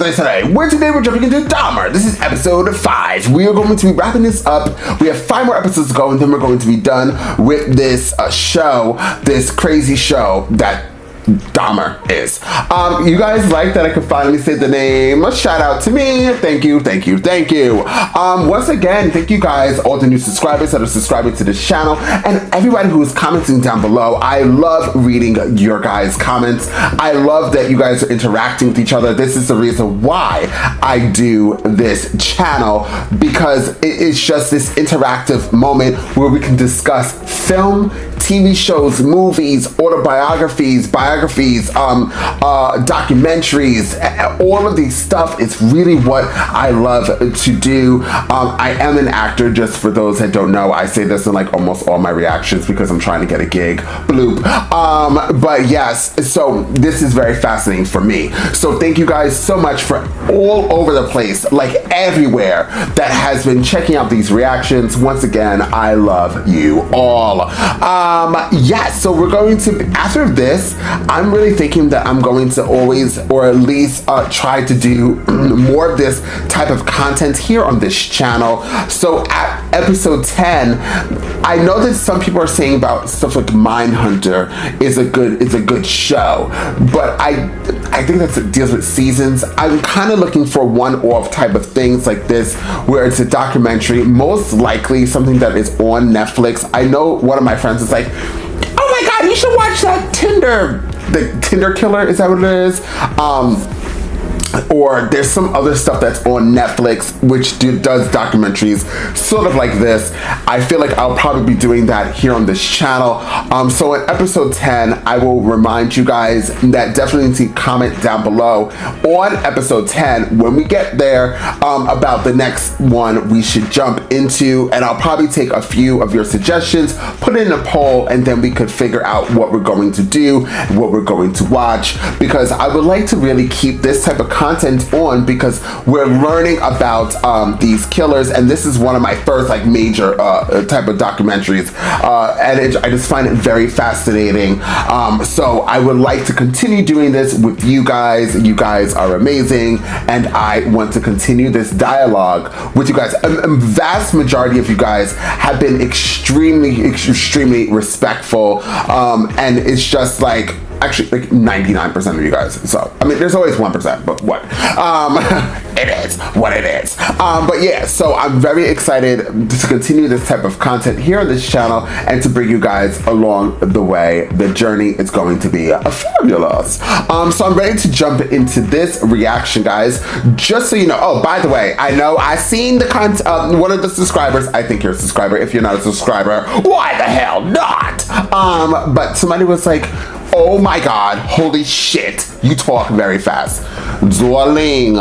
Thursday today, where today we're jumping into Dahmer. This is episode 5. We are going to be wrapping this up. We have 5 more episodes to go, and then we're going to be done with this show, this crazy show that Dahmer is. You guys like that I could finally say the name. A shout out to me. Thank you. Once again, thank you guys, all the new subscribers that are subscribing to this channel, and everybody who is commenting down below. I love reading your guys' comments. I love that you guys are interacting with each other. This is the reason why I do this channel, because it is just this interactive moment where we can discuss film, TV shows, movies, autobiographies, biographies, documentaries. All of these stuff is really what I love to do. I am an actor, just for those that don't know. I say this in like almost all my reactions because I'm trying to get a gig. Bloop. But yes, so this is very fascinating for me. So thank you guys so much for all over the place, like everywhere, that has been checking out these reactions. Once again, I love you all. Yes, so we're going to, after this, I'm really thinking that I'm going to always, or at least try to do more of this type of content here on this channel. So at episode 10, I know that some people are saying about stuff like Mindhunter is a good show, but I think that deals with seasons. I'm kind of looking for one-off type of things like this, where it's a documentary, most likely something that is on Netflix. I know one of my friends is like, oh my god, you should watch that the Tinder Killer, is that what it is? Or there's some other stuff that's on Netflix which does documentaries sort of like this. I feel like I'll probably be doing that here on this channel. So in episode 10, I will remind you guys that definitely need to comment down below on episode 10 when we get there about the next one we should jump into, and I'll probably take a few of your suggestions, put it in a poll, and then we could figure out what we're going to do, what we're going to watch, because I would like to really keep this type of content on, because we're learning about these killers, and this is one of my first like major type of documentaries, and I just find it very fascinating. So I would like to continue doing this with you guys. You guys are amazing, and I want to continue this dialogue with you guys. A vast majority of you guys have been extremely respectful, and it's just like, actually like 99% of you guys. So I mean, there's always 1%, but what? It is what it is. But yeah, so I'm very excited to continue this type of content here on this channel and to bring you guys along the way. The journey is going to be fabulous. So I'm ready to jump into this reaction, guys. Just so you know, oh, by the way, I know I seen the one of the subscribers, I think you're a subscriber. If you're not a subscriber, why the hell not? But somebody was like, oh my god, holy shit, you talk very fast. Zorling,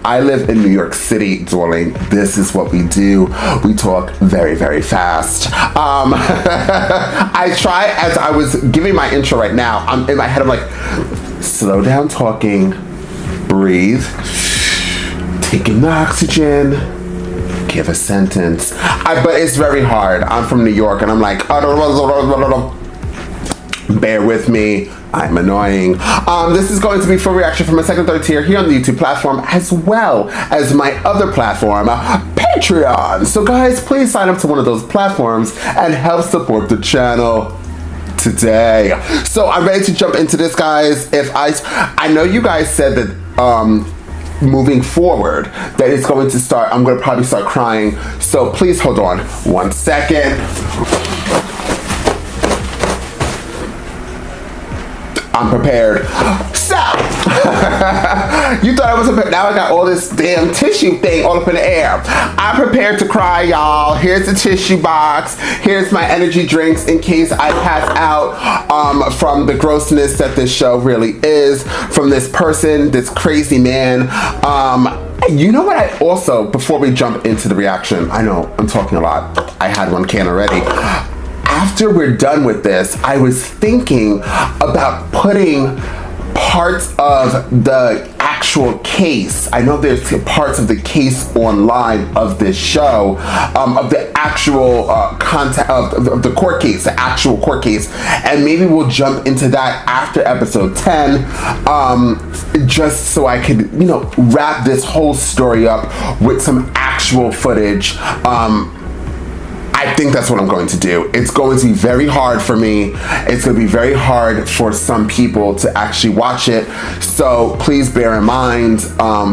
I live in New York City, Zorling. This is what we do. We talk very fast. I try, as I was giving my intro right now, I'm in my head, I'm like, slow down talking, breathe, take in the oxygen, give a sentence. But it's very hard. I'm from New York, and I'm like, bear with me, I'm annoying. This is going to be full reaction from my second, third tier here on the YouTube platform, as well as my other platform, Patreon. So guys, please sign up to one of those platforms and help support the channel today. So I'm ready to jump into this, guys. I know you guys said that moving forward that it's going to start, I'm going to probably start crying. So please hold on 1 second. I'm prepared. So, you thought I was prepared. Now I got all this damn tissue thing all up in the air. I'm prepared to cry, y'all. Here's the tissue box. Here's my energy drinks in case I pass out from the grossness that this show really is, from this person, this crazy man. You know what I also, before we jump into the reaction, I know I'm talking a lot. I had 1 can already. After we're done with this, I was thinking about putting parts of the actual case. I know there's parts of the case online of this show, of the actual content of the court case, the actual court case, and maybe we'll jump into that after episode 10, just so I could, you know, wrap this whole story up with some actual footage. I think that's what I'm going to do. It's going to be very hard for me. It's going to be very hard for some people to actually watch it. So please bear in mind,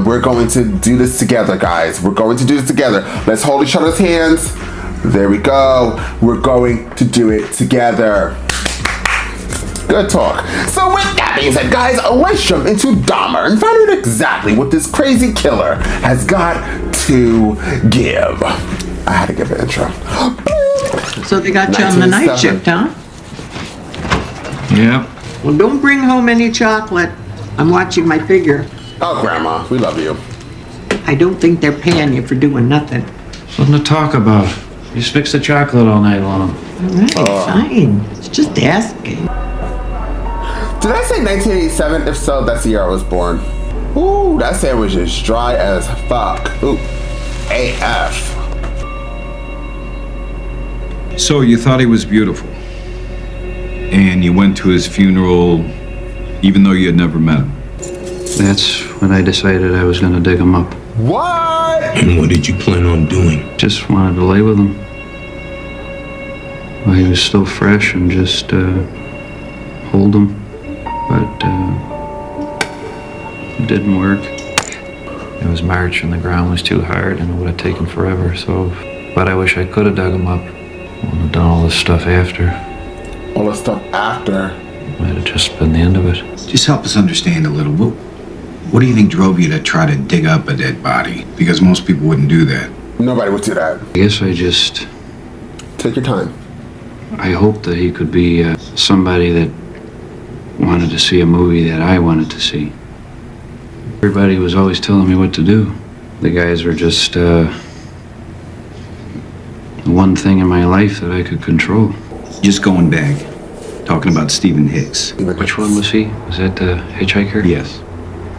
we're going to do this together, guys. We're going to do this together. Let's hold each other's hands. There we go. We're going to do it together. Good talk. So with that being said, guys, let's jump into Dahmer and find out exactly what this crazy killer has got to give. I had to give an intro. So they got you on the night shift, huh? Yeah. Well, don't bring home any chocolate. I'm watching my figure. Oh, Grandma, we love you. I don't think they're paying you for doing nothing. Something to talk about. You just fix the chocolate all night long. All right, fine. It's just asking. Did I say 1987? If so, that's the year I was born. Ooh, that sandwich is dry as fuck. Ooh, AF. So you thought he was beautiful, and you went to his funeral even though you had never met him. That's when I decided I was gonna dig him up. What? And what did you plan on doing? Just wanted to lay with him while he was still fresh and just hold him. But it didn't work. It was March and the ground was too hard and it would have taken forever. So, but I wish I could have dug him up. I would have done all this stuff after. All the stuff after? Might have just been the end of it. Just help us understand a little. What do you think drove you to try to dig up a dead body? Because most people wouldn't do that. Nobody would do that. I guess I just... Take your time. I hoped that he could be somebody that wanted to see a movie that I wanted to see. Everybody was always telling me what to do. The guys were just the one thing in my life that I could control. Just going back, talking about Stephen Hicks. Which one was he? Was that the hitchhiker? Yes.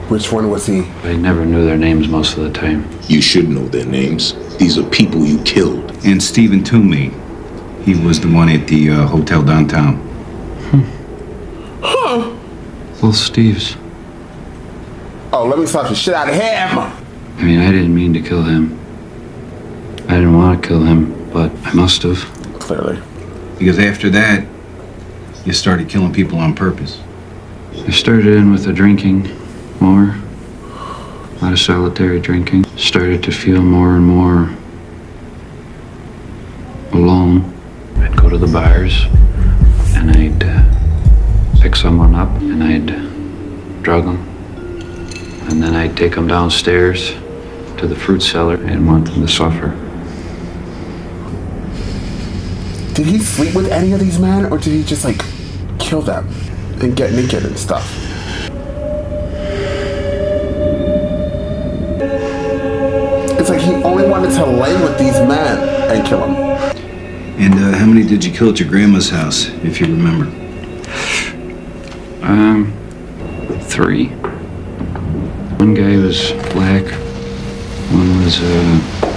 Which one was he? I never knew their names most of the time. You should know their names. These are people you killed. And Stephen Toomey. He was the one at the hotel downtown. Huh. Both Steves. Oh, let me slap the shit out of him. I mean, I didn't mean to kill him. I didn't want to kill him, but I must have. Clearly. Because after that, you started killing people on purpose. I started in with the drinking more. A lot of solitary drinking. Started to feel more and more alone. I'd go to the bars and I'd pick someone up and I'd drug them. And then I'd take them downstairs to the fruit cellar and want them to suffer. Did he sleep with any of these men, or did he just like kill them and get naked and stuff? It's like he only wanted to lay with these men and kill them. And how many did you kill at your grandma's house, if you remember? 3. One guy was black, one was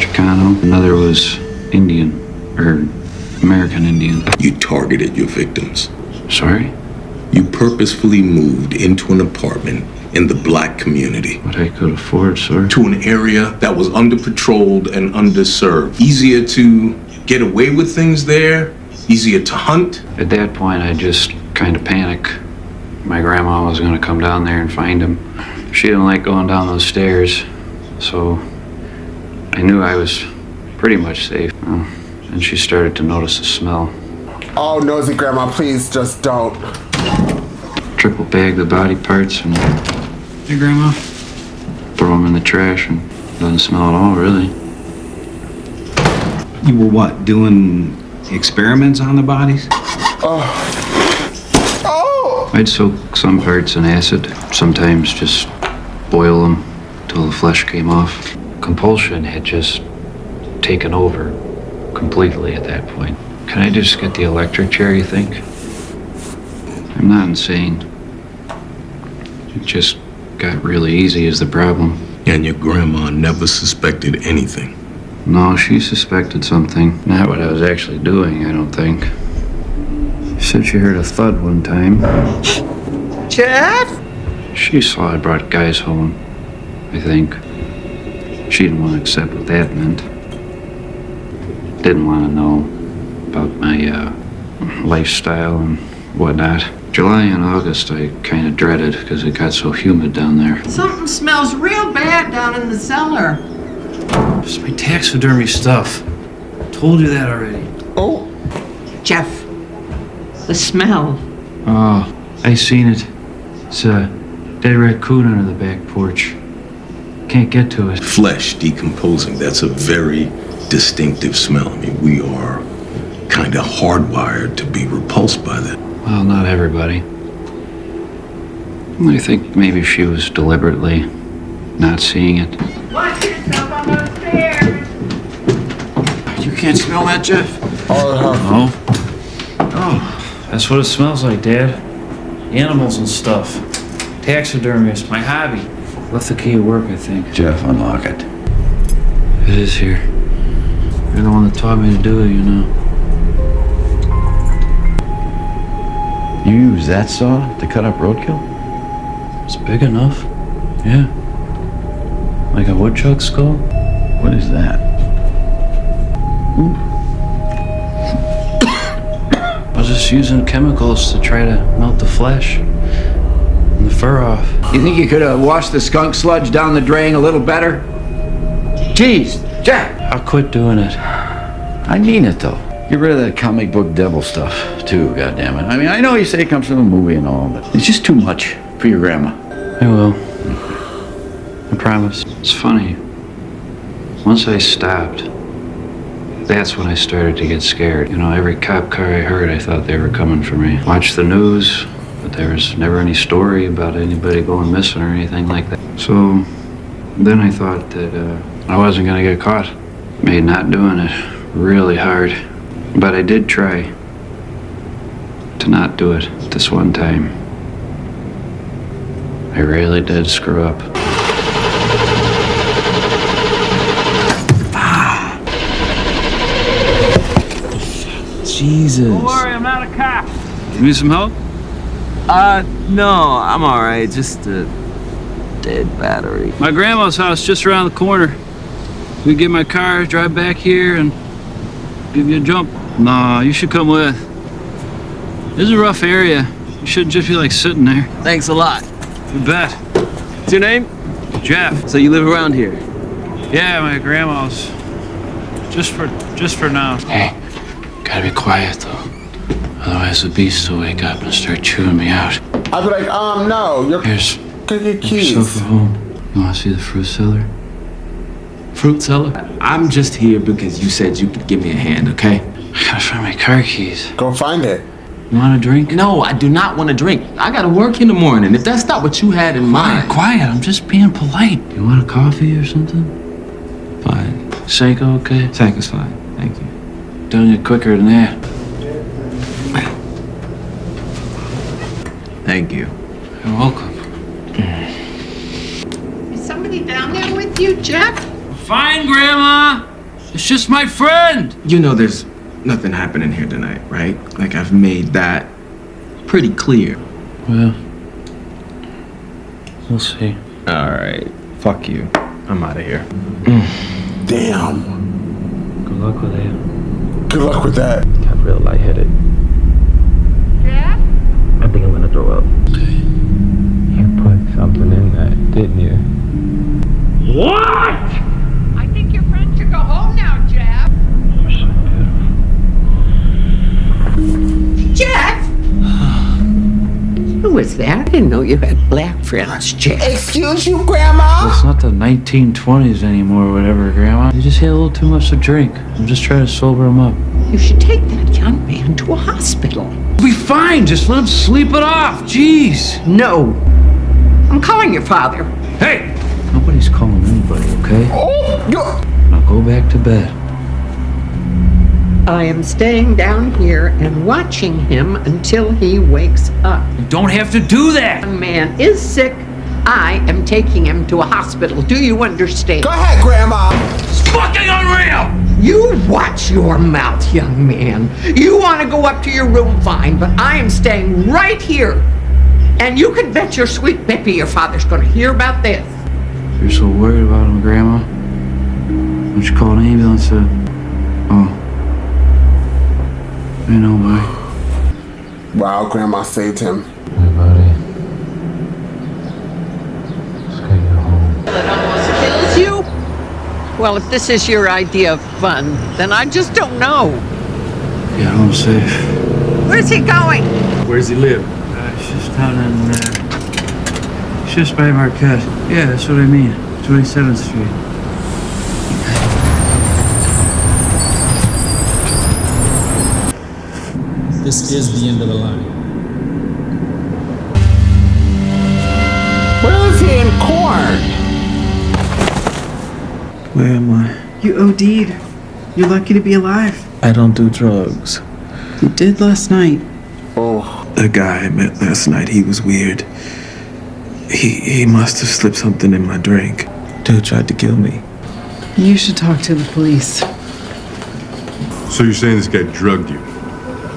Chicano, another was Indian, or American Indian. You targeted your victims. Sorry? You purposefully moved into an apartment in the black community. What I could afford, sir. To an area that was under-patrolled and underserved. Easier to get away with things there, easier to hunt. At that point, I just kind of panicked. My grandma was going to come down there and find him. She didn't like going down those stairs, so I knew I was pretty much safe. And she started to notice the smell. Oh, nosy grandma, please just don't. Triple bag the body parts and, hey grandma, throw them in the trash and doesn't smell at all, really. You were what, doing experiments on the bodies? Oh. I'd soak some parts in acid, sometimes just boil them till the flesh came off. Compulsion had just taken over completely at that point. Can I just get the electric chair, you think? I'm not insane. It just got really easy is the problem. And your grandma never suspected anything. No, she suspected something. Not what I was actually doing, I don't think. She said she heard a thud one time. Jeff? She saw I brought guys home, I think. She didn't want to accept what that meant. Didn't want to know about my lifestyle and whatnot. July and August I kind of dreaded because it got so humid down there. Something smells real bad down in the cellar. It's my taxidermy stuff. Told you that already. Oh, Jeff, the smell. Oh, I seen it. It's a dead raccoon under the back porch. Can't get to it. Flesh decomposing, that's a very distinctive smell. I mean, we are kind of hardwired to be repulsed by that. Well, not everybody. I think maybe she was deliberately not seeing it. Watch yourself on those stairs. You can't smell that, Jeff? oh, No. Oh, that's what it smells like, Dad. Animals and stuff. Taxidermy is my hobby. Left the key at work, I think. Jeff, unlock it. It is here. You're the one that taught me to do it, you know. You use that saw to cut up roadkill? It's big enough. Yeah. Like a woodchuck skull? What is that? I was just using chemicals to try to melt the flesh and the fur off. You think you could have washed the skunk sludge down the drain a little better? Jeez, Jeff! I'll quit doing it. I mean it though. Get rid of that comic book devil stuff too, goddammit. I mean, I know you say it comes from a movie and all, but it's just too much for your grandma. I will. I promise. It's funny. Once I stopped, that's when I started to get scared. You know, every cop car I heard, I thought they were coming for me. Watched the news, but there was never any story about anybody going missing or anything like that. So then I thought that I wasn't gonna get caught. Made not doing it really hard. But I did try to not do it this one time. I really did screw up. Jesus. Don't worry, I'm not a cop. You need some help? No, I'm alright. Just a dead battery. My grandma's house just around the corner. We get my car, drive back here, and give you a jump. Nah, you should come with. This is a rough area. You shouldn't just be like sitting there. Thanks a lot. You bet. What's your name? Jeff. So you live around here? Yeah, my grandma's. Just for now. Hey, gotta be quiet though. Otherwise the beast will wake up and start chewing me out. I'd be like, no, you're Here's gonna get keys. yourself a home. You wanna see the fruit cellar? Fruit cellar? I'm just here because you said you could give me a hand, okay? I gotta find my car keys. Go find it. You want a drink? No, I do not want to drink. I gotta work in the morning. If that's not what you had in mind. Quiet, I'm just being polite. You want a coffee or something? Fine. Seiko, okay? Seiko's fine. Thank you. Doing it quicker than that. Thank you. You're welcome. Is somebody down there with you, Jeff? Fine, Grandma. It's just my friend. You know there's nothing happening here tonight, right? Like I've made that pretty clear. Well, we'll see. Alright. Fuck you. I'm out of here. Damn. Good luck with it. Good luck with that. I'm real lightheaded. Jeff? I think I'm gonna throw up. Okay. You put something in that, didn't you? What? I think your friend should go home now, Jeff. You're so beautiful. Jeff? Who was that? I didn't know you had black friends, Jeff. Excuse you, Grandma? It's not the 1920s anymore, whatever, Grandma. You just had a little too much to drink. I'm just trying to sober him up. You should take that young man to a hospital. We'll be fine. Just let him sleep it off. Jeez. No. I'm calling your father. Hey! Nobody's calling anybody, okay? Oh, you. Now go back to bed. I am staying down here and watching him until he wakes up. You don't have to do that. Young man is sick. I am taking him to a hospital. Do you understand? Go ahead, Grandma. It's fucking unreal! You watch your mouth, young man. You want to go up to your room, fine, but I am staying right here. And you can bet your sweet Peppy your father's going to hear about this. You're so worried about him, Grandma. Don't you call an ambulance? Oh. I know, boy. Wow, Grandma saved him. Hey, buddy. Just gotta get home. That almost kills you? Well, if this is your idea of fun, then I just don't know. Get home safe. Where's he going? Where's he live? It's just down in, it's just by Marquette. Yeah, that's what I mean. 27th Street. This is the end of the line. Where is he in corn? Where am I? You OD'd. You're lucky to be alive. I don't do drugs. You did last night. Oh, The guy I met last night, he was weird. He must have slipped something in my drink. Dude tried to kill me. You should talk to the police. So you're saying this guy drugged you?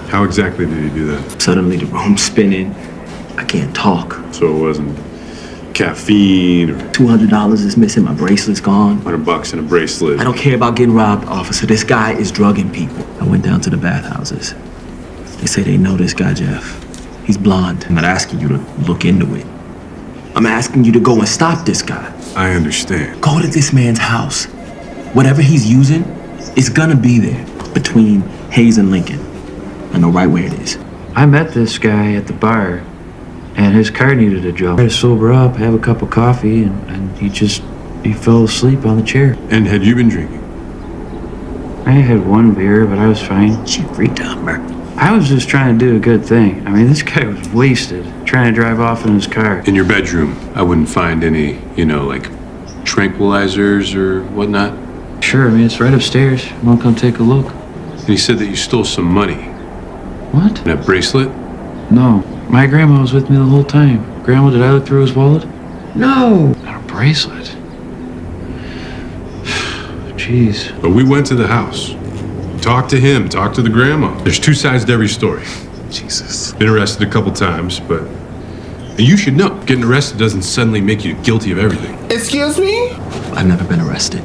How exactly did he do that? Suddenly the room's spinning. I can't talk. So it wasn't caffeine or $200 is missing. My bracelet's gone. $100 in a bracelet? I don't care about getting robbed, officer. This guy is drugging people. I went down to the bathhouses. They say they know this guy, Jeff. He's blonde. I'm not asking you to look into it. I'm asking you to go and stop this guy. I understand. Go to this man's house. Whatever he's using, it's gonna be there between Hayes and Lincoln. I know right where it is. I met this guy at the bar, and his car needed a job. I had to sober up, have a cup of coffee, and he fell asleep on the chair. And had you been drinking? I had one beer, but I was fine. Jeffrey Dahmer. I was just trying to do a good thing. I mean, this guy was wasted, trying to drive off in his car. In your bedroom, I wouldn't find any, like tranquilizers or whatnot. Sure, I mean, it's right upstairs. Want to come take a look? And he said that you stole some money. What? That bracelet? No, my grandma was with me the whole time. Grandma, did I look through his wallet? No. Not a bracelet. Jeez. But we went to the house. Talked to him, talked to the grandma. There's two sides to every story. Jesus. Been arrested a couple times, but and you should know, getting arrested doesn't suddenly make you guilty of everything. excuse me? I've never been arrested.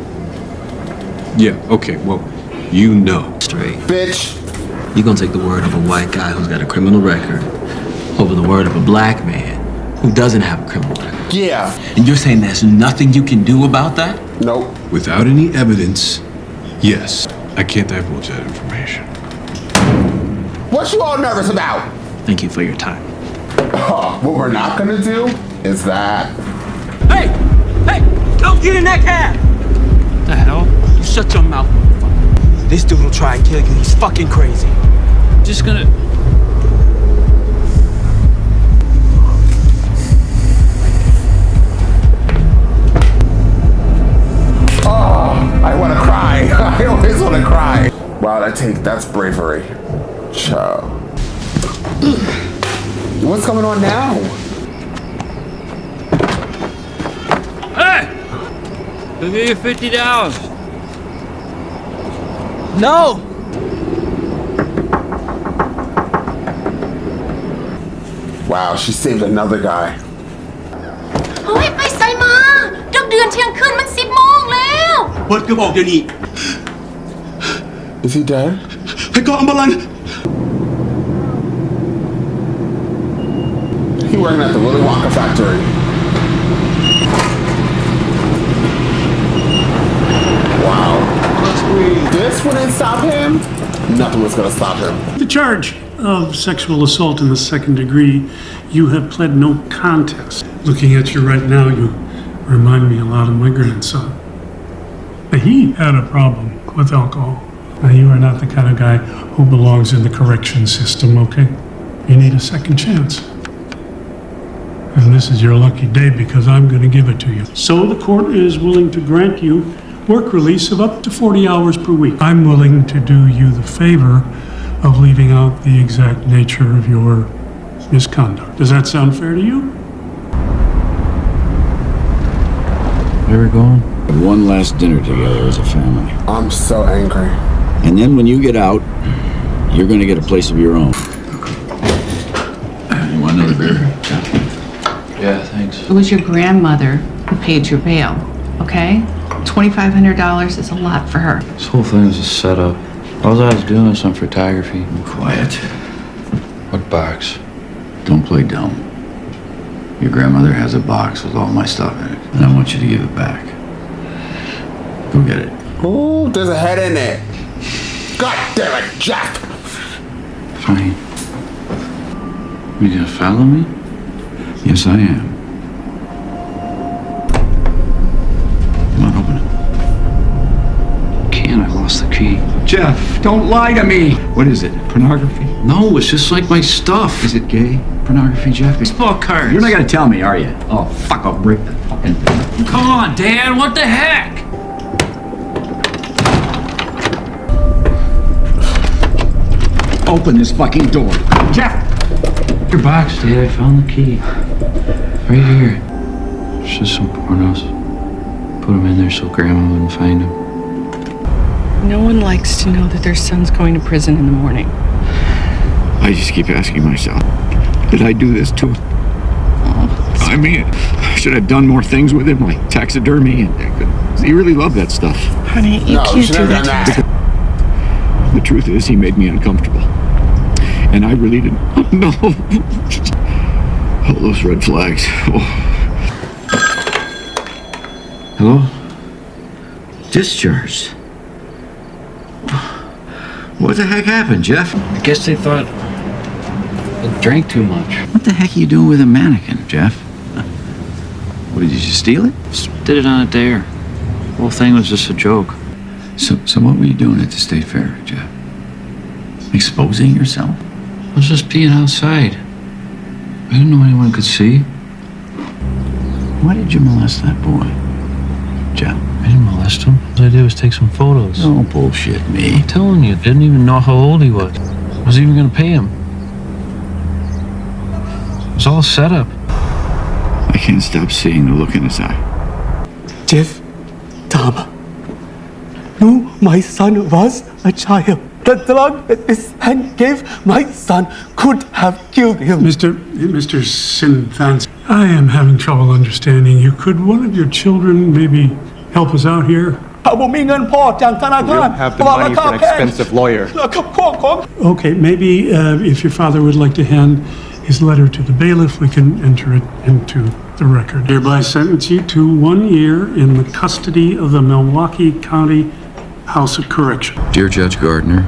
Yeah, okay, well, you know. Straight. Bitch. You gonna take the word of a white guy who's got a criminal record over the word of a black man who doesn't have a criminal record. Yeah. And you're saying there's nothing you can do about that? Nope. Without any evidence, yes, I can't divulge that information. What you all nervous about? Thank you for your time. What we're not gonna do is that. Hey! Hey! Don't get in that cab! What the hell? You shut your mouth, motherfucker. This dude will try and kill you. He's fucking crazy. Just gonna... I wanna cry. I always wanna cry. Wow, that's bravery. Ciao. What's going on now? Hey! I'll give you $50. No! Wow, she saved another guy. เฮ้ยไปไสมาดึกเดือนเที่ยงคืนมัน10 โมงแล้ว เปิดกระบอกเดี๋ยวนี้ Is he dead? ให้กองอัมบาลัน He working at the Willy Wonka factory. Wow. This wouldn't stop him. Nothing was gonna stop him. The charge of sexual assault in the second degree, you have pled no contest. Looking at you right now, you remind me a lot of my grandson. He had a problem with alcohol. Now, you are not the kind of guy who belongs in the correction system, okay? You need a second chance. And this is your lucky day because I'm going to give it to you. So the court is willing to grant you work release of up to 40 hours per week. I'm willing to do you the favor of leaving out the exact nature of your misconduct. Does that sound fair to you? Where we going? One last dinner together as a family. I'm so angry. And then when you get out, you're gonna get a place of your own. You want another beer? Yeah, thanks. It was your grandmother who paid your bail, okay? $2,500 is a lot for her. This whole thing was a setup. All I was doing was some photography. Quiet. What box? Don't play dumb. Your grandmother has a box with all my stuff in it, and I want you to give it back. Go get it. Ooh, there's a head in it. God damn it, Jeff! Fine. You gonna follow me? Yes, I am. Come on, open it. Can't, I lost the key. Jeff, don't lie to me! What is it? Pornography? No, it's just like my stuff. Is it gay? Pornography, Jeff? Baseball cards. You're not gonna tell me, are you? Oh, fuck, I'll break the fucking thing. Come on, Dad, what the heck? Open this fucking door. Jeff! Your box, Dad, I found the key. Right here. It's just some pornos. Put them in there so Grandma wouldn't find them. No one likes to know that their son's going to prison in the morning. I just keep asking myself, did I do this to him? I mean, should I have done more things with him, like taxidermy? He really loved that stuff. Honey, you can't do that. The truth is, he made me uncomfortable. And I really didn't know. All those red flags. Oh. Hello? Discharged. What the heck happened, Jeff? I guess they thought I drank too much. What the heck are you doing with a mannequin, Jeff? What, did you steal it? Just did it on a dare. The whole thing was just a joke. So what were you doing at the state fair, Jeff? Exposing yourself? I was just being outside. I didn't know anyone could see. Why did you molest that boy, Jeff? I didn't molest him. All I did was take some photos. Don't bullshit me. I'm telling you, didn't even know how old he was. I was even gonna pay him. It was all set up. I can't stop seeing the look in his eye. Jeff, Dahmer, knew my son was a child. The drug that this man gave my son could have killed him. Mr. Sinthans, I am having trouble understanding you. Could one of your children maybe help us out here? ผมมีเงินพอจากธนาคาร have the money for an expensive lawyer. Okay, maybe if your father would like to hand his letter to the bailiff, we can enter it into the record. Hereby sentence you to 1 year in the custody of the Milwaukee County House of Correction. Dear Judge Gardner,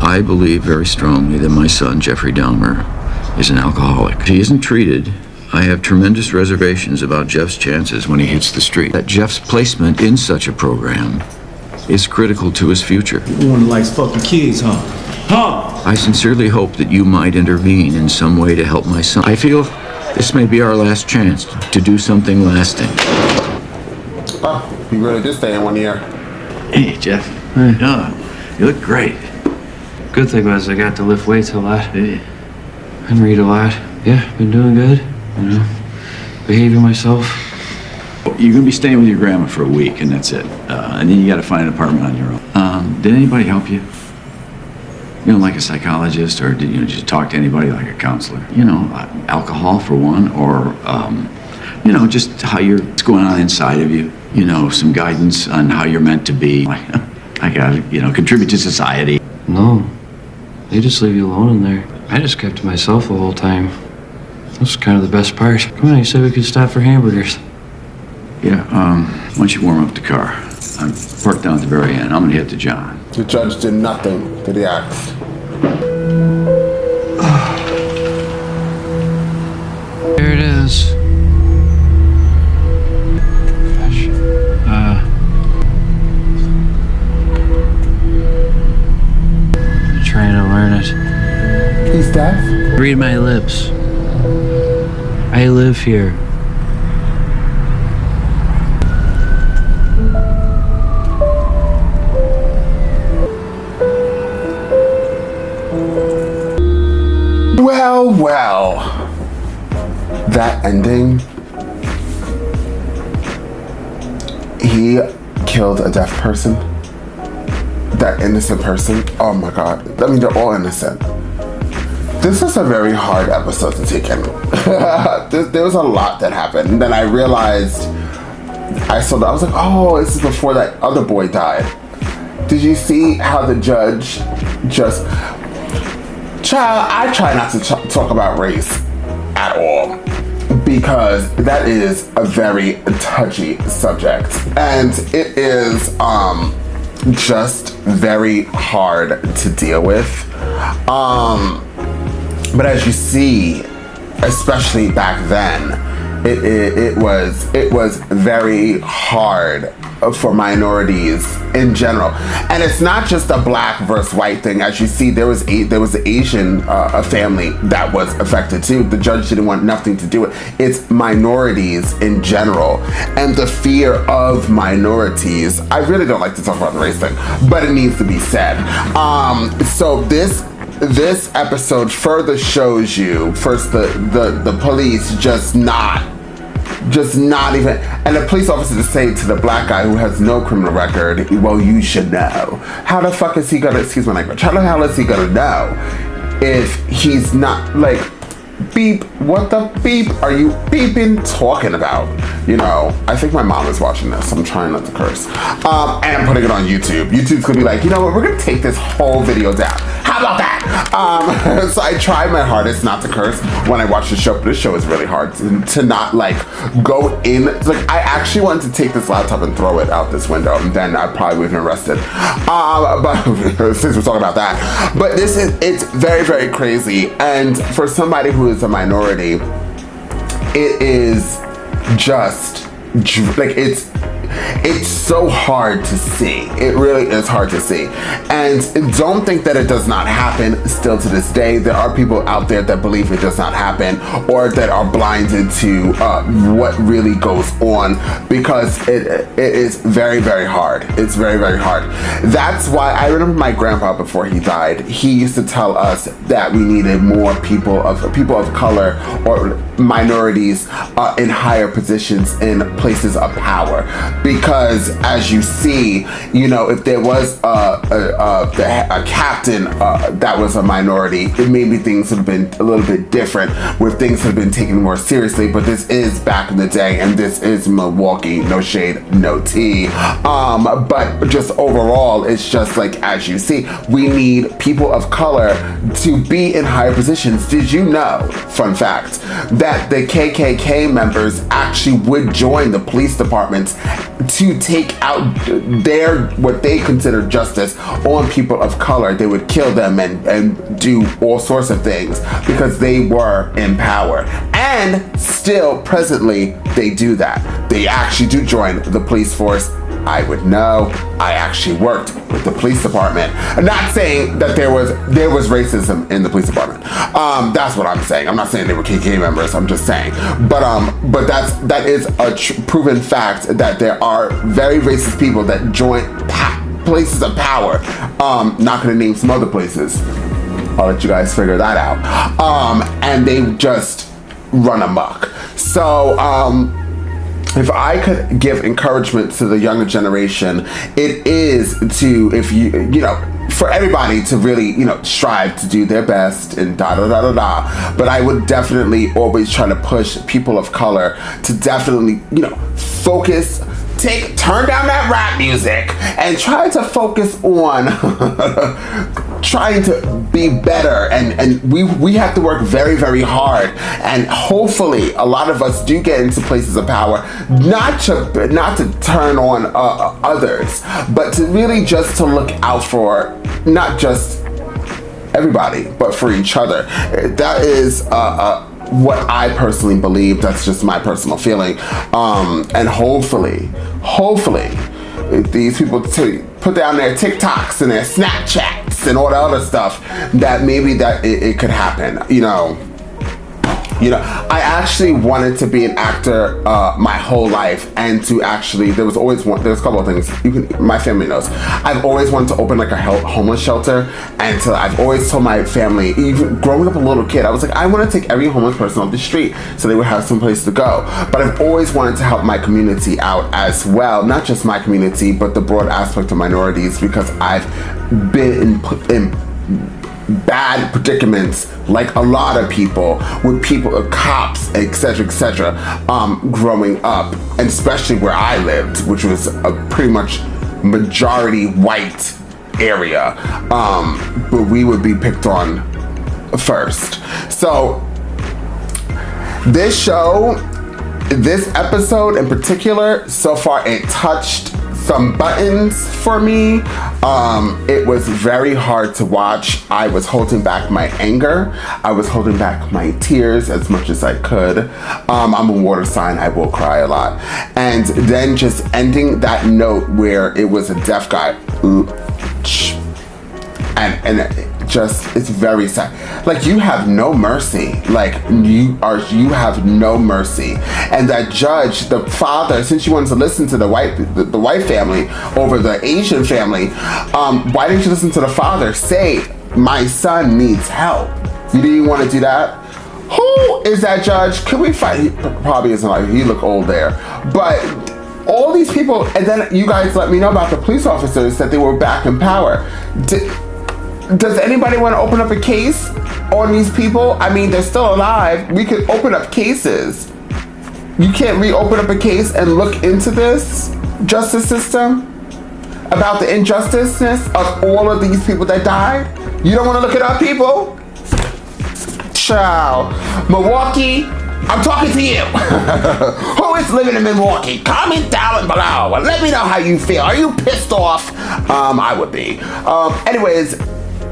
I believe very strongly that my son, Jeffrey Dahmer, is an alcoholic. If he isn't treated, I have tremendous reservations about Jeff's chances when he hits the street. That Jeff's placement in such a program is critical to his future. You one that likes fucking kids, huh? I sincerely hope that you might intervene in some way to help my son. I feel this may be our last chance to do something lasting. Oh, you really did stay in 1 year. Hey, Jeff. Hey. Oh, you look great. Good thing was I got to lift weights a lot. And read a lot. Yeah, been doing good. You know, behaving myself. You're gonna be staying with your grandma for a week, and that's it. And then you gotta find an apartment on your own. Did anybody help you? You know, like a psychologist, or did you just talk to anybody, like a counselor? You know, alcohol for one, or you know, just what's going on inside of you. You know, some guidance on how you're meant to be. I gotta, contribute to society. No, they just leave you alone in there. I just kept to myself the whole time. That's kind of the best part. Come on, you said we could stop for hamburgers. Yeah, why don't you warm up the car? I'm parked down at the very end. I'm gonna head to John. The judge did nothing that he asked. There it is. Gosh. I'm trying to learn it. He's deaf? Read my lips. I live here. Well. That ending he killed a deaf person. That innocent person. Oh my God. I mean, they're all innocent. This is a very hard episode to take in. There was a lot that happened. And then I realized, I was like, oh, this is before that other boy died. Did you see how the judge just... Child, I try not to talk about race at all, because that is a very touchy subject. And it is just very hard to deal with. But as you see, especially back then, it was very hard for minorities in general. And it's not just a black versus white thing. As you see, there was an Asian family that was affected too. The judge didn't want nothing to do with it. It's minorities in general, and the fear of minorities. I really don't like to talk about the race thing, but it needs to be said. So this episode further shows you first the police just not even, and the police officer to say to the black guy who has no criminal record, well, you should know. How the fuck is he gonna, excuse my language, how the hell is he gonna know if he's not, like, beep, what the beep are you beeping talking about? You know, I think my mom is watching this. I'm trying not to curse. And I'm putting it on YouTube. YouTube's gonna be like, you know what, we're gonna take this whole video down. How about that? So I try my hardest not to curse when I watch the show, but this show is really hard to not like go in. Like, I actually wanted to take this laptop and throw it out this window, and then I probably would have been arrested. But since we're talking about that, but it's very, very crazy. And for somebody who is a minority, it is just like, it's so hard to see. It really is hard to see. And don't think that it does not happen still to this day. There are people out there that believe it does not happen, or that are blinded to what really goes on, because it is very, very hard. It's very, very hard. That's why I remember my grandpa, before he died, he used to tell us that we needed more people of color or minorities in higher positions in places of power. Because as you see, you know, if there was a captain that was a minority, maybe things would have been a little bit different, where things have been taken more seriously. But this is back in the day, and this is Milwaukee, no shade, no tea. But just overall, it's just like, as you see, we need people of color to be in higher positions. Did you know, fun fact, that the KKK members actually would join the police departments to take out what they consider justice on people of color? They would kill them and do all sorts of things because they were in power. And still, presently, they do that. They actually do join the police force. I would know. I actually worked with the police department. I'm not saying that there was racism in the police department. That's what I'm saying. I'm not saying they were KKK members. I'm just saying. But that is a proven fact, that there are very racist people that join places of power. Not gonna name some other places. I'll let you guys figure that out. And they just run amok. So, if I could give encouragement to the younger generation, it is to, if you know, for everybody to really, you know, strive to do their best and da-da-da-da-da. But I would definitely always try to push people of color to definitely, you know, focus, turn down that rap music and try to focus on trying to be better. And we have to work very, very hard. And hopefully a lot of us do get into places of power, not to turn on others, but to really just to look out for not just everybody, but for each other. That is what I personally believe. That's just my personal feeling. And hopefully, if these people put down their TikToks and their Snapchats and all the other stuff, that maybe that it could happen, you know. You know, I actually wanted to be an actor my whole life, and to actually, there's a couple of things. My family knows. I've always wanted to open like a homeless shelter, and I've always told my family, even growing up a little kid, I was like, I want to take every homeless person off the street so they would have some place to go. But I've always wanted to help my community out as well, not just my community, but the broad aspect of minorities, because I've been in bad predicaments like a lot of people, with cops, etc., growing up, and especially where I lived, which was a pretty much majority white area, but we would be picked on first. So this episode in particular, so far it touched some buttons for me. It was very hard to watch. I was holding back my anger. I was holding back my tears as much as I could. I'm a water sign. I will cry a lot. And then just ending that note where it was a deaf guy. And it's very sad. Like, you have no mercy. Like, you have no mercy. And that judge, the father, since you wanted to listen to the white family over the Asian family, why didn't you listen to the father say, my son needs help? You didn't want to do that? Who is that judge? Can we find? He probably isn't, like, he look old there. But all these people, and then you guys let me know about the police officers that they were back in power. Does anybody want to open up a case on these people? I mean, they're still alive. We could open up cases. You can't reopen up a case and look into this justice system about the injusticeness of all of these people that died? You don't want to look it up, people? Ciao. Milwaukee, I'm talking to you. Who is living in Milwaukee? Comment down below. Let me know how you feel. Are you pissed off? I would be. Anyways,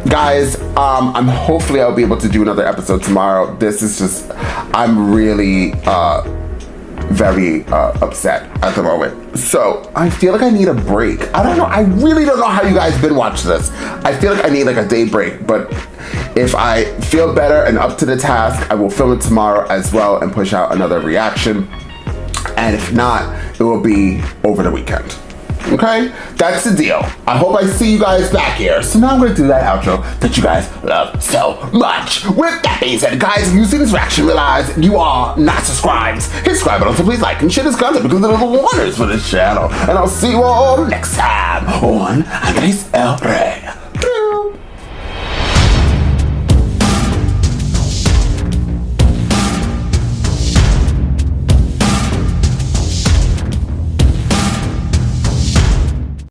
guys, hopefully I'll be able to do another episode tomorrow. This is just, I'm really very upset at the moment. So I feel like I need a break. I don't know. I really don't know how you guys been watching this. I feel like I need like a day break, but if I feel better and up to the task, I will film it tomorrow as well and push out another reaction. And if not, it will be over the weekend. Okay? That's the deal. I hope I see you guys back here. So now I'm going to do that outro that you guys love so much. With that being said, guys, if you see this reaction, realize you are not subscribed. Hit subscribe button, so please like and share this content because they're the wonders for this channel. And I'll see you all next time on Andres El Rey.